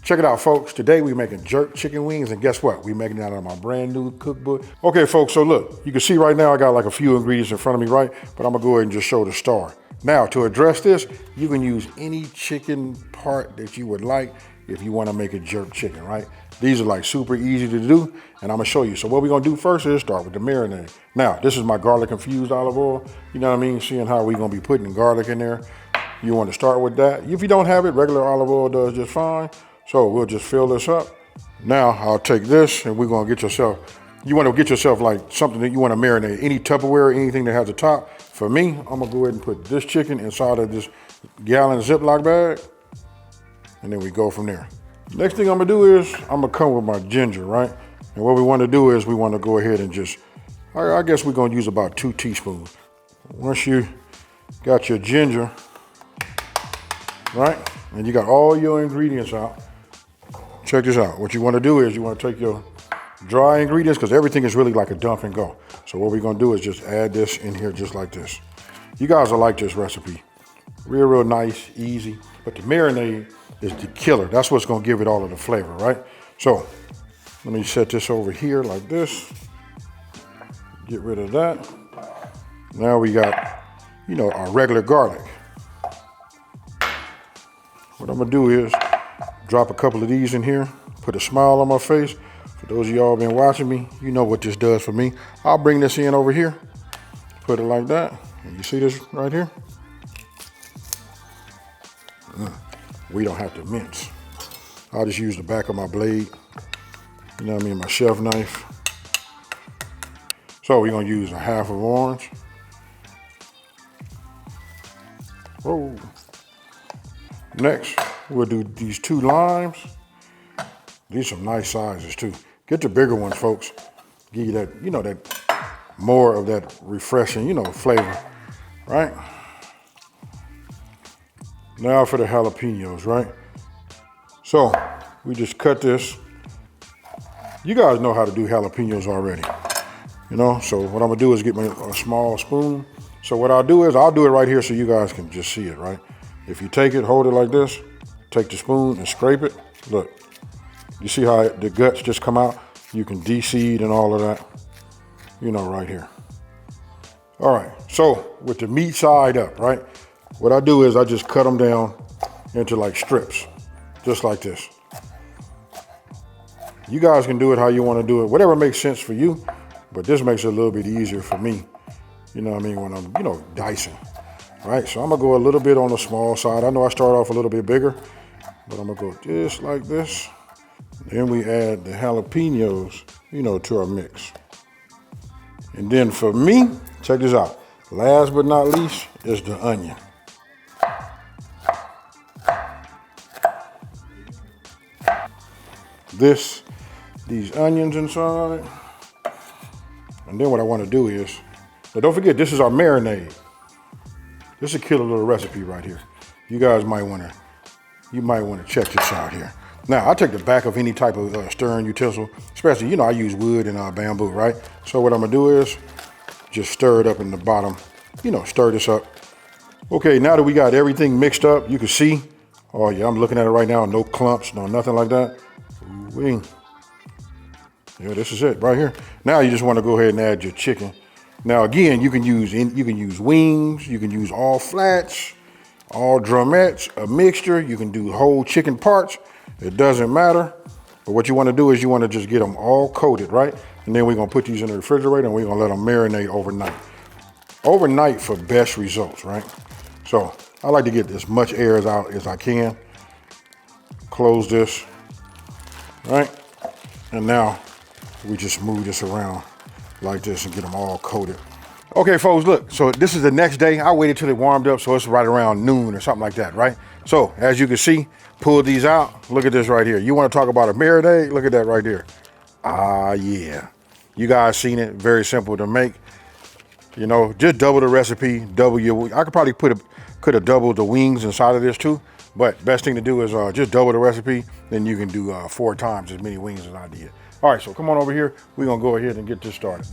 Check it out, folks. Today we're making jerk chicken wings, and guess what? We're making it out of my brand new cookbook. Okay, folks, so look, you can see right now I got like a few ingredients in front of me, right? But I'm gonna go ahead and just show the star. Now, to address this, you can use any chicken part that you would like if you wanna make a jerk chicken, right? These are like super easy to do, and I'm gonna show you. So what we're gonna do first is start with the marinade. Now, this is my garlic infused olive oil. You know what I mean? Seeing how we're gonna be putting garlic in there. You wanna start with that. If you don't have it, regular olive oil does just fine. So we'll just fill this up. Now I'll take this and we're gonna get yourself, you wanna get yourself like something that you wanna marinate, any Tupperware, anything that has a top. For me, I'm gonna go ahead and put this chicken inside of this gallon Ziploc bag, and then we go from there. Next thing I'm gonna do is, I'm gonna come with my ginger, right? And what we wanna do is we wanna go ahead and just, I guess we're gonna use about 2 teaspoons. Once you got your ginger, right? And you got all your ingredients out. Check this out. What you want to do is you want to take your dry ingredients, because everything is really like a dump and go. So what we're going to do is just add this in here just like this. You guys will like this recipe. Real nice, easy. But the marinade is the killer. That's what's going to give it all of the flavor, right? So let me set this over here like this. Get rid of that. Now we got, you know, our regular garlic. What I'm going to do is drop a couple of these in here, put a smile on my face. For those of y'all been watching me, you know what this does for me. I'll bring this in over here, put it like that. And you see this right here? We don't have to mince. I'll just use the back of my blade, you know what I mean, my chef knife. So we're gonna use a half of orange. Whoa. Next, we'll do these 2 limes. These are some nice sizes too. Get the bigger ones, folks. Give you that, you know, that more of that refreshing, you know, flavor, right? Now for the jalapenos, right? So we just cut this. You guys know how to do jalapenos already, you know? So what I'm gonna do is get a small spoon. So what I'll do is, I'll do it right here so you guys can just see it, right? If you take it, hold it like this, take the spoon and scrape it. Look, you see how the guts just come out? You can de-seed and all of that, you know, right here. All right, so with the meat side up, right? What I do is I just cut them down into like strips, just like this. You guys can do it how you want to do it, whatever makes sense for you, but this makes it a little bit easier for me, you know what I mean, when I'm, you know, dicing. Right, so I'm gonna go a little bit on the small side. I know I start off a little bit bigger, but I'm gonna go just like this. Then we add the jalapenos, you know, to our mix. And then for me, check this out. Last but not least is the onion. These onions inside. And then what I wanna do is, but don't forget, this is our marinade. This is a killer little recipe right here. You guys might wanna check this out here. Now, I take the back of any type of stirring utensil, especially, you know, I use wood and bamboo, right? So what I'm gonna do is just stir it up in the bottom, you know, stir this up. Okay, now that we got everything mixed up, you can see, oh yeah, I'm looking at it right now, no clumps, no nothing like that. Ooh-wee. Yeah, this is it right here. Now you just wanna go ahead and add your chicken. Now again, you can use wings, you can use all flats, all drumettes, a mixture. You can do whole chicken parts. It doesn't matter. But what you want to do is you want to just get them all coated, right? And then we're gonna put these in the refrigerator and we're gonna let them marinate overnight. Overnight for best results, right? So I like to get as much air out as I can. Close this, right? And now we just move this around like this and get them all coated. Okay, folks, look, so this is the next day. I waited till it warmed up, so it's right around noon or something like that, right? So as you can see, pull these out. Look at this right here. You want to talk about a marinade? Look at that right there. Ah, yeah. You guys seen it, very simple to make. You know, just double the recipe, double your, I could probably could have doubled the wings inside of this too, but best thing to do is just double the recipe, then you can do 4 times as many wings as I did. All right, so come on over here. We're gonna go ahead and get this started.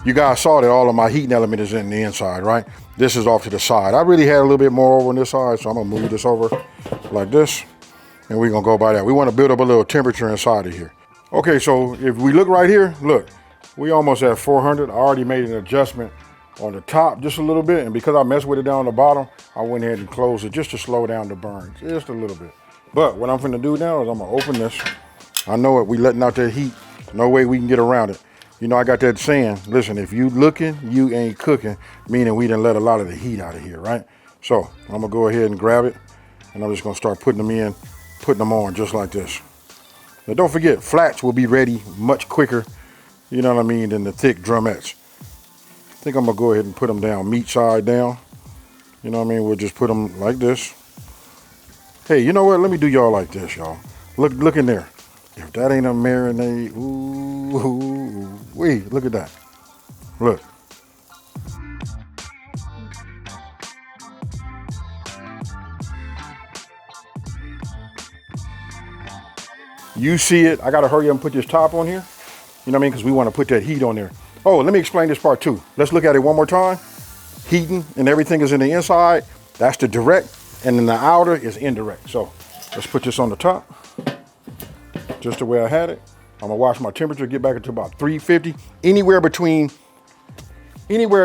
You guys saw that all of my heating element is in the inside, right? This is off to the side. I really had a little bit more over on this side, so I'm gonna move this over like this, and we're gonna go by that. We wanna build up a little temperature inside of here. Okay, so if we look right here, look, we almost at 400. I already made an adjustment on the top just a little bit, and because I messed with it down on the bottom, I went ahead and closed it just to slow down the burn, just a little bit. But what I'm gonna do now is I'm gonna open this. I know it, we letting out that heat. No way we can get around it. You know, I got that saying, listen, if you looking, you ain't cooking, meaning we done let a lot of the heat out of here, right? So I'm gonna go ahead and grab it, and I'm just gonna start putting them on just like this. Now don't forget, flats will be ready much quicker, you know what I mean, than the thick drumettes. I think I'm gonna go ahead and put them down, meat side down. You know what I mean? We'll just put them like this. Hey, you know what? Let me do y'all like this, y'all. Look in there. If that ain't a marinade, ooh, wait, look at that. Look. You see it. I gotta hurry up and put this top on here. You know what I mean? Because we want to put that heat on there. Oh, let me explain this part too. Let's look at it one more time. Heating and everything is in the inside. That's the direct, and then the outer is indirect. So let's put this on the top. Just the way I had it. I'm gonna watch my temperature, get back into about 350. Anywhere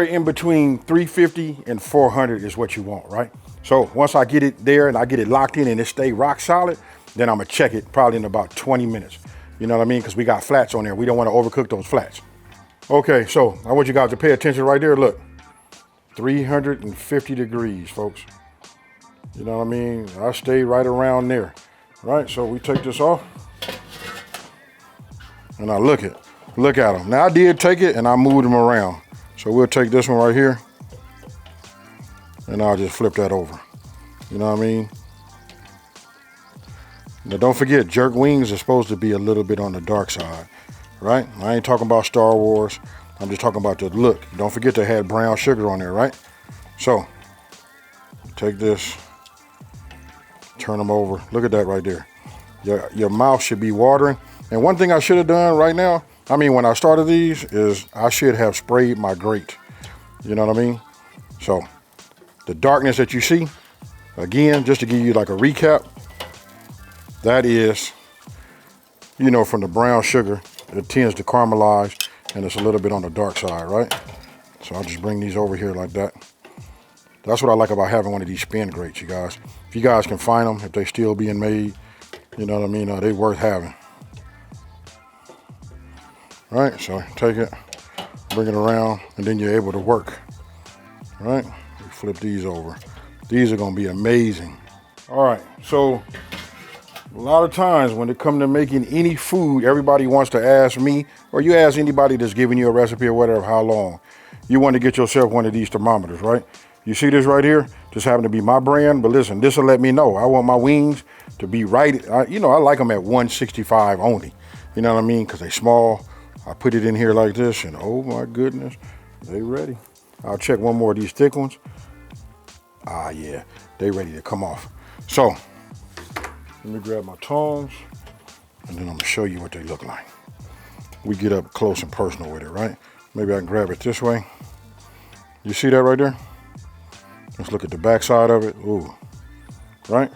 in between 350 and 400 is what you want, right? So once I get it there and I get it locked in and it stay rock solid, then I'm gonna check it probably in about 20 minutes. You know what I mean? Because we got flats on there. We don't want to overcook those flats. Okay, so I want you guys to pay attention right there. Look, 350 degrees, folks. You know what I mean? I stay right around there, right? So we take this off. And I look at them. Now I did take it and I moved them around. So we'll take this one right here and I'll just flip that over. You know what I mean? Now don't forget, jerk wings are supposed to be a little bit on the dark side, right? I ain't talking about Star Wars. I'm just talking about the look. Don't forget they had brown sugar on there, right? So take this, turn them over. Look at that right there. Your mouth should be watering. And one thing I should have done right now, I mean, when I started these, is I should have sprayed my grate. You know what I mean? So the darkness that you see, again, just to give you like a recap, that is, you know, from the brown sugar, it tends to caramelize and it's a little bit on the dark side, right? So I'll just bring these over here like that. That's what I like about having one of these spin grates, you guys. If you guys can find them, if they still being made, you know what I mean, they're worth having. All right, so take it, bring it around, and then you're able to work. All right, we flip these over. These are gonna be amazing. All right, so a lot of times when it comes to making any food, everybody wants to ask me, or you ask anybody that's giving you a recipe or whatever, how long. You want to get yourself one of these thermometers, right? You see this right here? Just happen to be my brand, but listen, this will let me know. I want my wings to be right. You know, I like them at 165 only. You know what I mean? Because they're small. I put it in here like this, and oh my goodness, they ready. I'll check one more of these thick ones. Ah, yeah, they ready to come off. So let me grab my tongs, and then I'm gonna show you what they look like. We get up close and personal with it, right? Maybe I can grab it this way. You see that right there? Let's look at the back side of it. Ooh, right?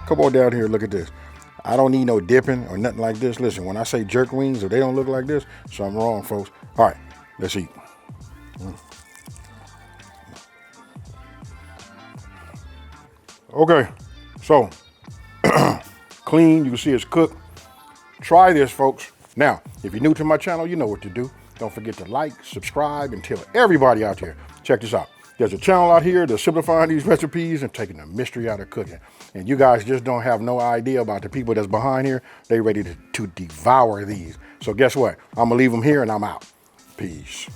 Come on down here, look at this. I don't need no dipping or nothing like this. Listen, when I say jerk wings, if they don't look like this, something wrong, folks. All right, let's eat. Okay, so clean, you can see it's cooked. Try this, folks. Now, if you're new to my channel, you know what to do. Don't forget to like, subscribe, and tell everybody out there. Check this out. There's a channel out here that's simplifying these recipes and taking the mystery out of cooking. And you guys just don't have no idea about the people that's behind here. They ready to devour these. So guess what? I'm gonna leave them here and I'm out. Peace.